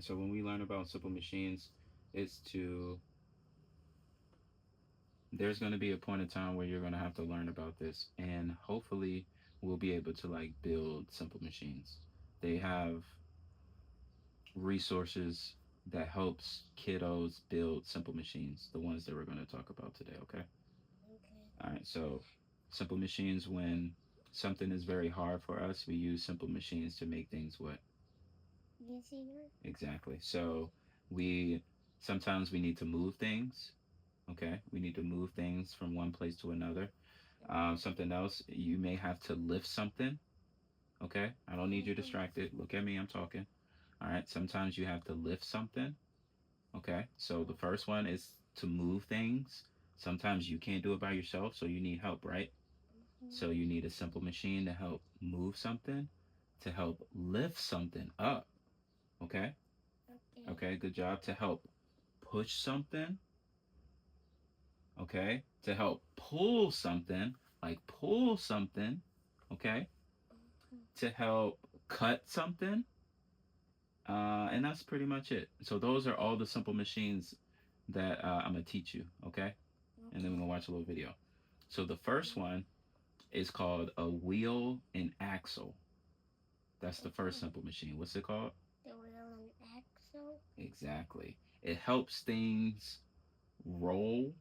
So when we learn about simple machines, it's to there's going to be a point in time where you're going to have to learn about this, and hopefully we'll be able to like build simple machines. They have resources that helps kiddos build simple machines, the ones that we're going to talk about today, okay? Okay. All right, so simple machines, when something is very hard for us, we use simple machines to make things what? Easier. Exactly. So we sometimes we need to move things, okay? We need to move things from one place to another. Something else, you may have to lift something, okay? I don't need you Mhm. distracted. Look at me, I'm talking. All right, sometimes you have to lift something, okay? So the first one is to move things. Sometimes you can't do it by yourself, so you need help, right? Mhm. So you need a simple machine to help move something, to help lift something up, okay? Okay. Okay, good job. To help push something, okay? To help pull something, like pull something, okay? Mhm. To help cut something, and that's pretty much it. So those are all the simple machines that I'm gonna teach you, okay? And then we're Okay. gonna watch a little video. So the first one is called a wheel and axle. That's the first Okay. simple machine. What's it called? The wheel and axle. Exactly. It helps things roll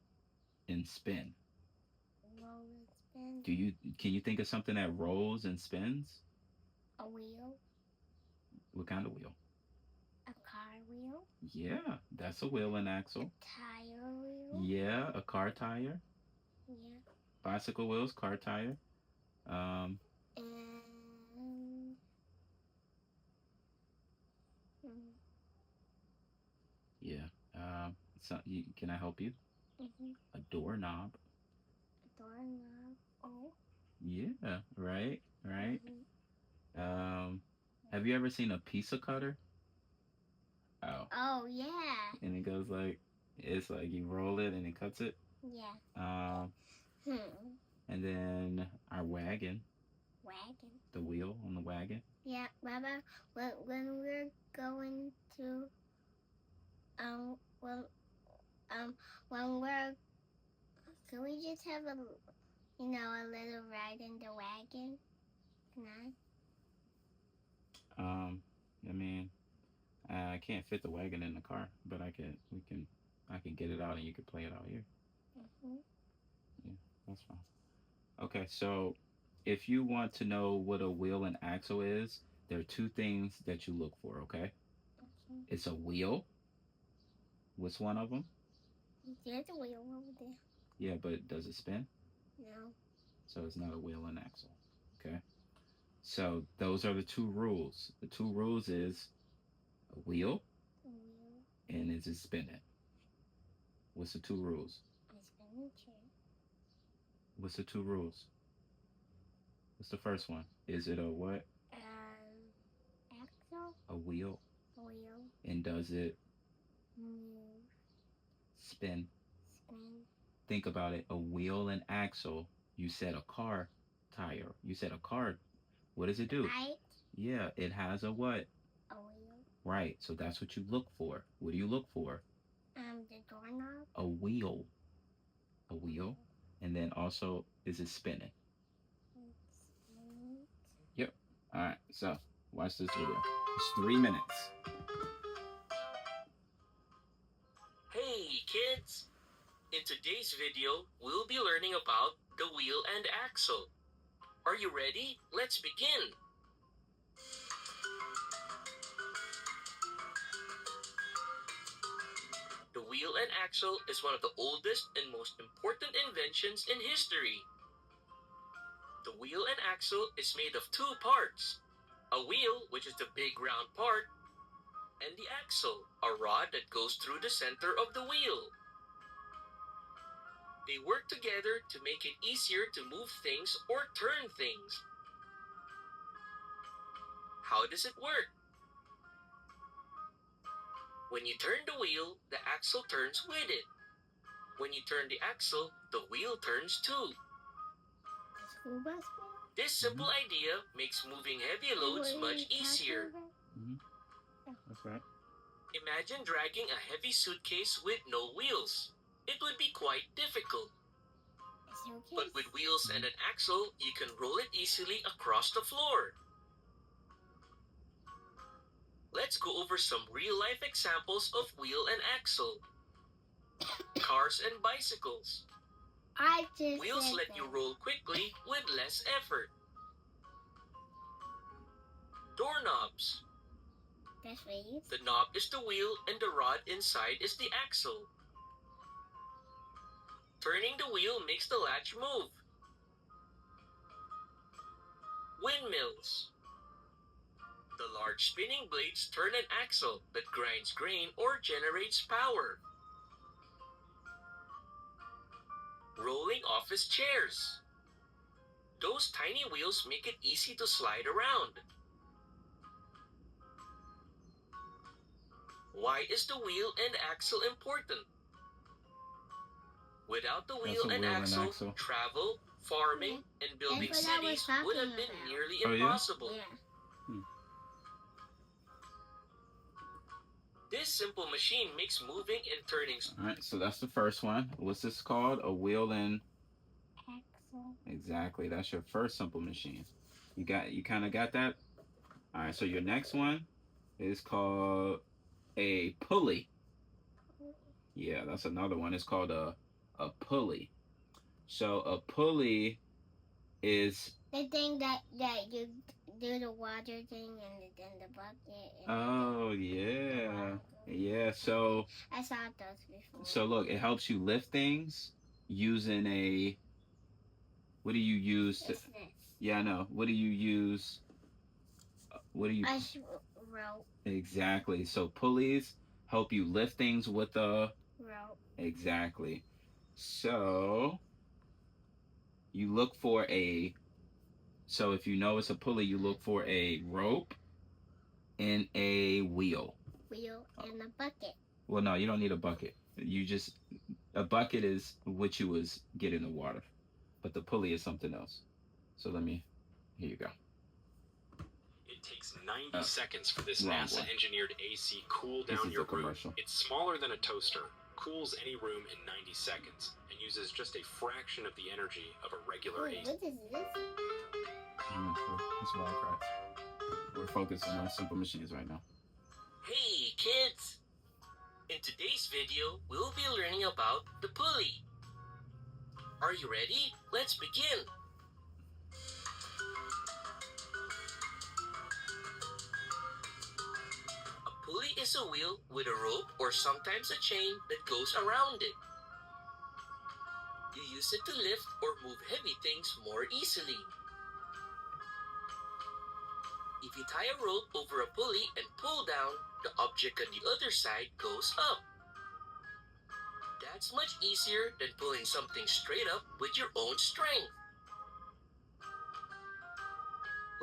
and spin. Roll and spin. Do you can you think of something that rolls and spins? A wheel. What kind of wheel? A car wheel. Yeah, that's a wheel and A axle. tire wheel. Yeah, a car tire. Yeah. Bicycle wheels, car tire. Um, And mm, yeah. Can I help you? mhm. A doorknob. A doorknob. Oh. Yeah, right, right. Mhm. Um, have you ever seen a pizza cutter? Oh, Oh yeah. and it goes like it's like you roll it and it cuts it. Yeah. Um, Hmm. and then our wagon, Wagon. the wheel on the wagon. Yeah, Baba. When we're going to um well when we're can we just have a little ride in the wagon? Can I? Um, I mean, I can't fit the wagon in the car, but I can get it out and you can play it out here. Mhm. Yeah, that's fine. Okay, so if you want to know what a wheel and axle is, there are two things that you look for, okay? Okay. It's a wheel. What's one of them? There's a wheel over there. Yeah, but does it spin? No. So it's not a wheel and axle. Okay. So those are the two rules. The two rules is a wheel A wheel. and is it spinning? What's the two rules? A spinning chair. What's the two rules? What's the first one? Is it a what? Um, axle. A wheel. A wheel. And does it Move. spin? Spin. Think about it. A wheel and axle. You said a car tire. You said a car. What does it The do? bike. Yeah, it has a what? A wheel. Right. So that's what you look for. What do you look for? The doorknob. A wheel. A A wheel. wheel. And then also, is it spinning? Spin. Yep. All right. So watch this video. It's 3 minutes. Hey kids! In today's video, we'll be learning about the wheel and axle. Are you ready? Let's begin! The wheel and axle is one of the oldest and most important inventions in history. The wheel and axle is made of two parts. A wheel, which is the big round part, and the axle, a rod that goes through the center of the wheel. They work together to make it easier to move things or turn things. How does it work? When you turn the wheel, the axle turns with it. When you turn the axle, the wheel turns too. The school bus This simple idea makes moving heavy wheel. loads What are much you talking easier. about? Mm-hmm. That's right. Imagine dragging a heavy suitcase with no wheels. It would be quite difficult. But with wheels and an axle, you can roll it easily across the floor. Let's go over some real-life examples of wheel and axle. Cars and bicycles. Wheels let you roll quickly with less effort. Doorknobs. The knob is the wheel and the rod inside is the axle. Turning the wheel makes the latch move. Windmills. The large spinning blades turn an axle that grinds grain or generates power. Rolling office chairs. Those tiny wheels make it easy to slide around. Why is the wheel and axle important? Without the wheel and axle, travel, farming, and building cities would have been nearly impossible. This simple machine makes moving and turning. All right, so that's the first one. What's this called? A wheel and Axle. exactly. That's your first simple machine. You kind of got that? All right, so your next one is called a pulley. Yeah, that's another one. It's called a pulley. So a pulley is the thing that you do the water thing and then the bucket. Oh yeah, yeah. So I saw those before. So look, it helps you lift things using a. What do you use? To, yeah, I know. What do you use? What do you? A rope. Exactly. So pulleys help you lift things with a rope. Exactly. So you look for a. So if you know it's a pulley, you look for a rope and a wheel. Wheel and a bucket. Well, no, you don't need a bucket. You just a bucket is what you was getting the water, but the pulley is something else. So here you go. It takes 90 seconds for this NASA-engineered AC cool down your room. It's smaller than a toaster, cools any room in 90 seconds, and uses just a fraction of the energy of a regular AC. What is this? That's Minecraft. We're focusing on simple machines right now. Hey, kids! In today's video, we'll be learning about the pulley. Are you ready? Let's begin. A pulley is a wheel with a rope or sometimes a chain that goes around it. You use it to lift or move heavy things more easily. If you tie a rope over a pulley and pull down, the object on the other side goes up. That's much easier than pulling something straight up with your own strength.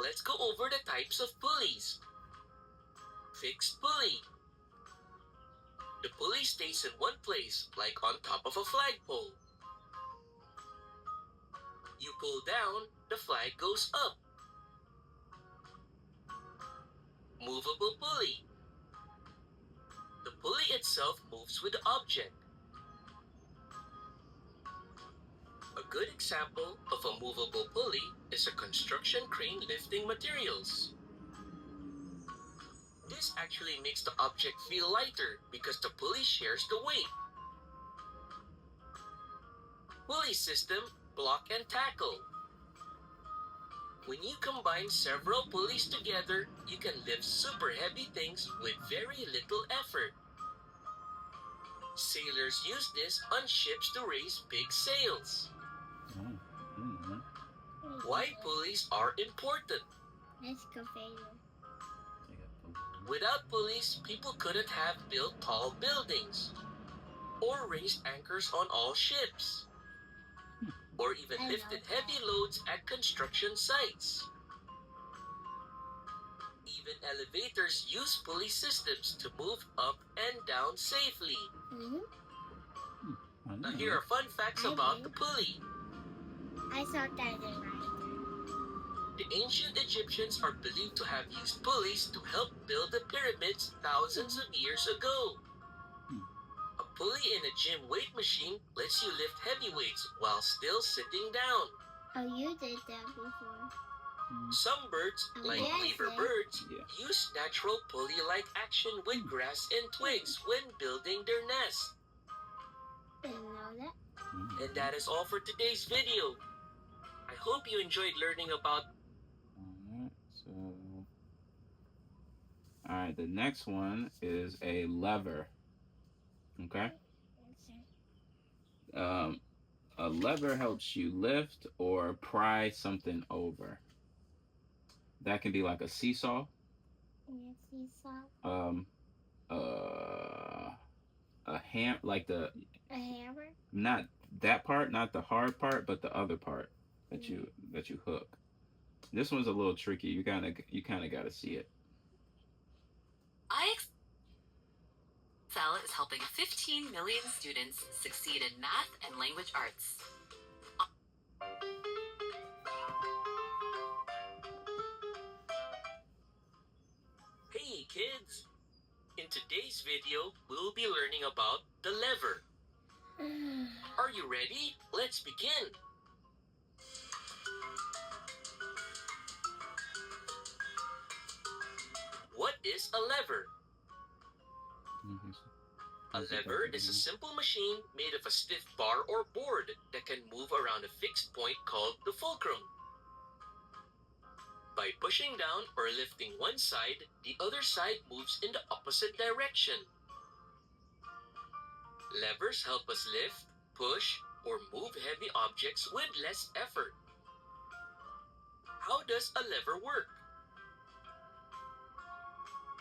Let's go over the types of pulleys. Fixed pulley. The pulley stays in one place, like on top of a flagpole. You pull down, the flag goes up. Movable pulley. The pulley itself moves with the object. A good example of a movable pulley is a construction crane lifting materials. This actually makes the object feel lighter because the pulley shares the weight. Pulley system, block and tackle. When you combine several pulleys together, you can lift super heavy things with very little effort. Sailors use this on ships to raise big sails. Why pulleys are important? Let's go failure. Without pulleys, people couldn't have built tall buildings, or raised anchors on all ships, or even lifted heavy loads at construction sites. Even elevators use pulley systems to move up and down safely. Now here are fun facts about the pulley. I saw that in right. The ancient Egyptians are believed to have used pulleys to help build the pyramids thousands of years ago. A pulley in a gym weight machine lets you lift heavy weights while still sitting down. Oh, you did that before. Some birds, like Yes, weaver yeah. birds, Yeah. use natural pulley-like action with grass and twigs when building their nest. Didn't know that. And that is all for today's video. I hope you enjoyed learning about. Alright, so. Alright, the next one is a lever. Okay? A lever helps you lift or pry something over. That can be like a seesaw. Yeah, seesaw. A like the A hammer. not that part, not the hard part, but the other part that you hook. This one's a little tricky. You kind of got to see it. IXL is helping 15 million students succeed in math and language arts. Hey kids! In today's video, we'll be learning about the lever. Are you ready? Let's begin! What is a lever? A lever is a simple machine made of a stiff bar or board that can move around a fixed point called the fulcrum. By pushing down or lifting one side, the other side moves in the opposite direction. Levers help us lift, push, or move heavy objects with less effort. How does a lever work?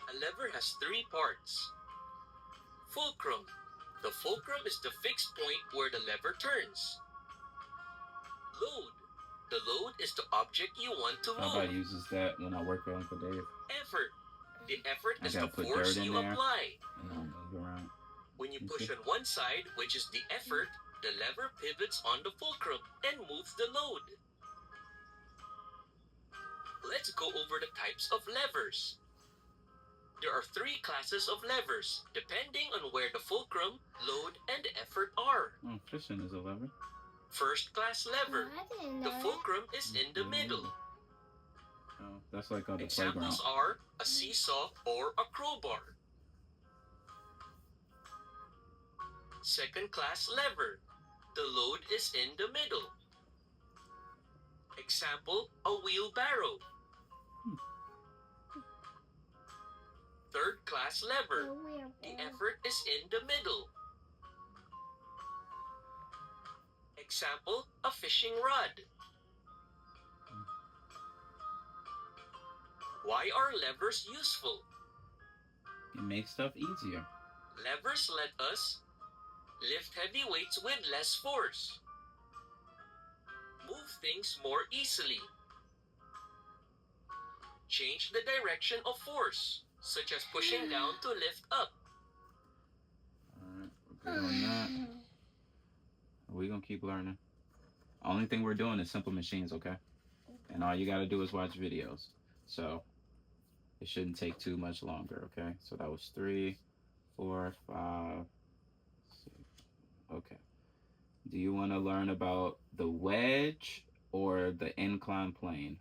A lever has three parts. Fulcrum. The fulcrum is the fixed point where the lever turns. Load. The load is the object you want to Papa move. uses that when I work with Uncle Dave. Effort. The effort I is the gotta put force dirt in you there. apply. And I'll move around. When you You push see? on one side, which is the effort, the lever pivots on the fulcrum and moves the load. Let's go over the types of levers. There are three classes of levers, depending on where the fulcrum, load, and the effort are. Oh, fishing is a lever. First class lever. I didn't know The that. fulcrum is in the middle. Oh, that's like on the Examples playground. are a seesaw or a crowbar. Second class lever. The load is in the middle. Example, a wheelbarrow. Third class lever. The effort is in the middle. Example, a fishing rod. Why are levers useful? It makes stuff easier. Levers let us lift heavy weights with less force, move things more easily, change the direction of force, such as pushing down to lift up. Alright, we're good on that. We're gonna keep learning. Only thing we're doing is simple machines, okay? And all you gotta do is watch videos. So it shouldn't take too much longer, okay? So that was 3, 4, 5, 6. Okay. Do you want to learn about the wedge or the incline plane?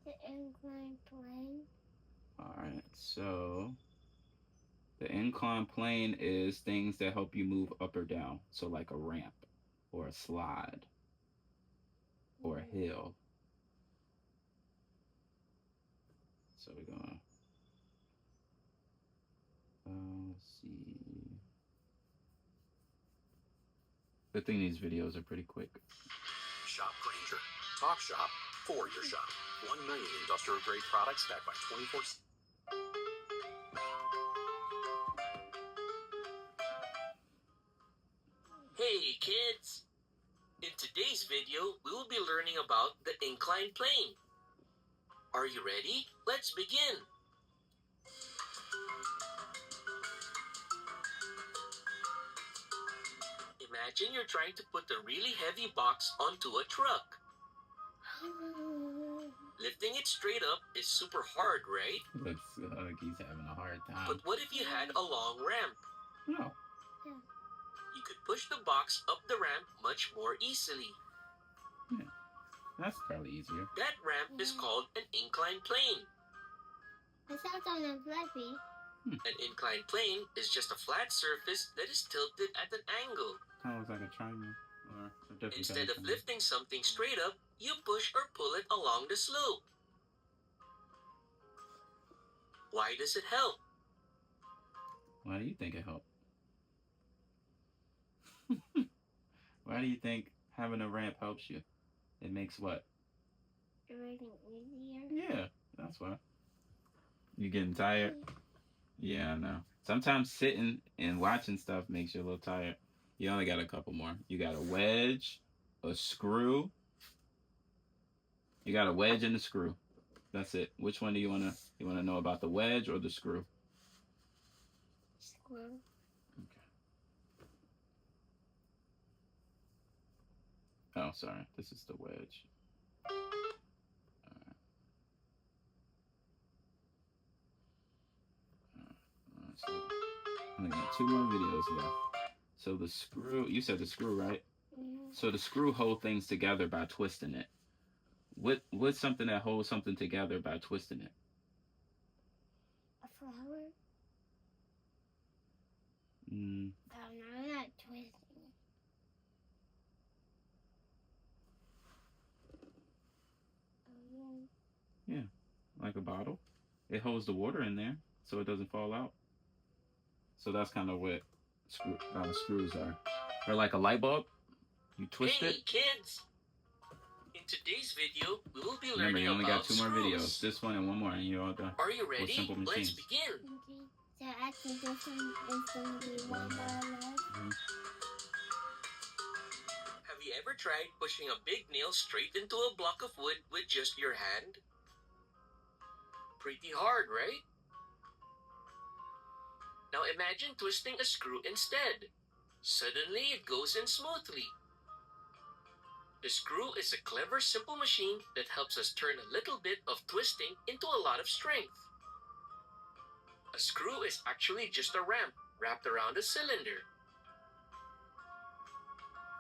The incline plane. Alright, so the incline plane is things that help you move up or down. So like a ramp or a slide or a hill. So we're gonna let's see. Good thing these videos are pretty quick. Shop Granger. Talk shop for your shop. 1 million industrial grade products backed by 24. Hey kids! In today's video, we will be learning about the incline plane. Are you ready? Let's begin! Imagine you're trying to put a really heavy box onto a truck. Lifting it straight up is super hard, right? Looks like he's having a hard time. But what if you had a long ramp? No. You could push the box up the ramp much more easily. Yeah. That's probably easier. That ramp is called an inclined plane. It sounds on a fluffy. An inclined plane is just a flat surface that is tilted at an angle. Kind of looks like a triangle. Or a different Instead of kind lifting something straight up, you push or pull it along the slope. Why does it help? Why do you think it helped? Why do you think having a ramp helps you? It makes what? Everything easier. Yeah, that's why. You getting tired? Yeah, I know. Sometimes sitting and watching stuff makes you a little tired. You only got a couple more. You got a wedge, a screw. You got a wedge and a screw. That's it. Which one do you wanna know about, the wedge or the screw? Screw. Okay. Oh, sorry. This is the wedge. So I'm gonna get 2 more videos left. So the screw, you said the screw, right? Mm-hmm. So the screw hold things together by twisting it. What's something that holds something together by twisting it? A flower? Mm. Oh, no, I'm not twisting. Yeah, like a bottle. It holds the water in there so it doesn't fall out. So that's kind of what screws are. Or like a light bulb, you twist Hey, it. kids! In today's video, we will be Remember, learning you only about got 2 more screws. videos. This one and one more, and you're all done. Are you ready? simple Let's machines. begin. Okay. So after this one is going to be $1. Have you ever tried pushing a big nail straight into a block of wood with just your hand? Pretty hard, right? Now imagine twisting a screw instead. Suddenly it goes in smoothly. The screw is a clever, simple machine that helps us turn a little bit of twisting into a lot of strength. A screw is actually just a ramp wrapped around a cylinder.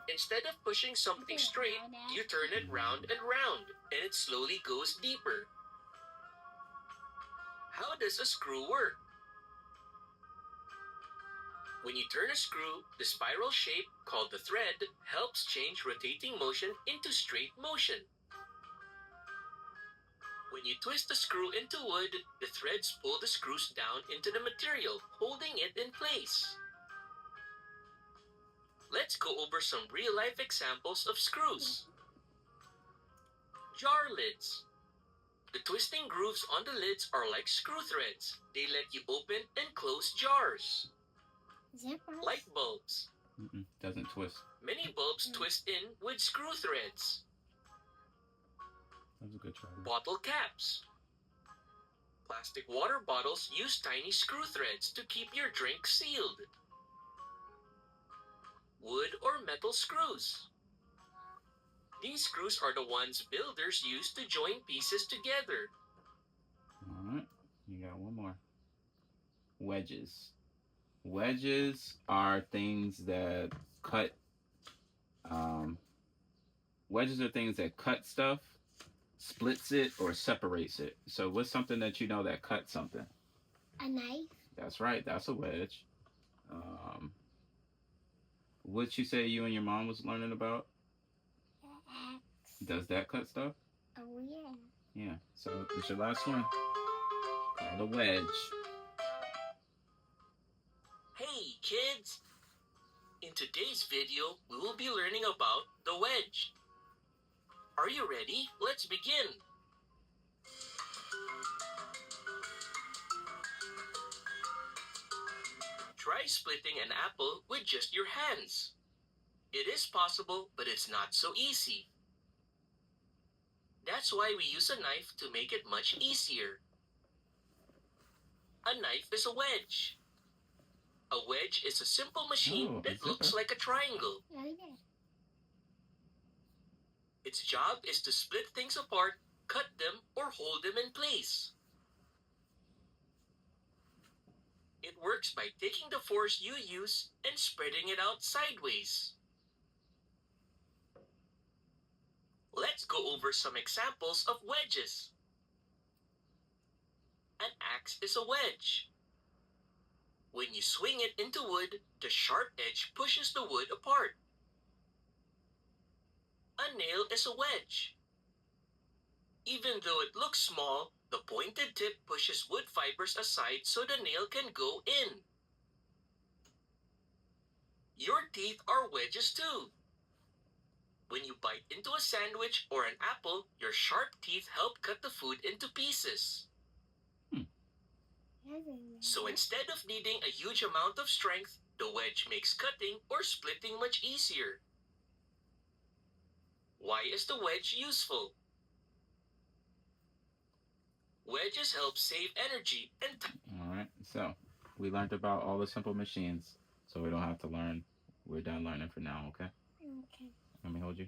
Instead of pushing something straight, you turn it round and round, and it slowly goes deeper. How does a screw work? When you turn a screw, the spiral shape, called the thread, helps change rotating motion into straight motion. When you twist the screw into wood, the threads pull the screws down into the material, holding it in place. Let's go over some real-life examples of screws. Jar lids. The twisting grooves on the lids are like screw threads. They let you open and close jars. Zippers. Light bulbs. Doesn't twist. Many bulbs twist in with screw threads. That was a good try. Bottle caps. Plastic water bottles use tiny screw threads to keep your drink sealed. Wood or metal screws. These screws are the ones builders use to join pieces together. Alright, you got one more. Wedges. Wedges are things that cut. Wedges are things that cut stuff, splits it, or separates it. So what's something that you know that cuts something? A knife. That's right, that's a wedge. What you say you and your mom was learning about? Axe. Does that cut stuff? Oh, yeah. Yeah, so it's your last one. Called a wedge. Hey kids! In today's video, we will be learning about the wedge. Are you ready? Let's begin. Try splitting an apple with just your hands. It is possible, but it's not so easy. That's why we use a knife to make it much easier. A knife is a wedge. A wedge is a simple machine that looks like a triangle. Oh, yeah. Its job is to split things apart cut them, or hold them in place. It works by taking the force you use and spreading it out sideways. Let's go over some examples of wedges. An axe is a wedge. When you swing it into wood, the sharp edge pushes the wood apart. A nail is a wedge. Even though it looks small, the pointed tip pushes wood fibers aside so the nail can go in. Your teeth are wedges too. When you bite into a sandwich or an apple, your sharp teeth help cut the food into pieces. So instead of needing a huge amount of strength, the wedge makes cutting or splitting much easier. Why is the wedge useful? Wedges help save energy and time. All right. So we learned about all the simple machines, so we don't have to learn. We're done learning for now. Okay. Okay. Let me hold you.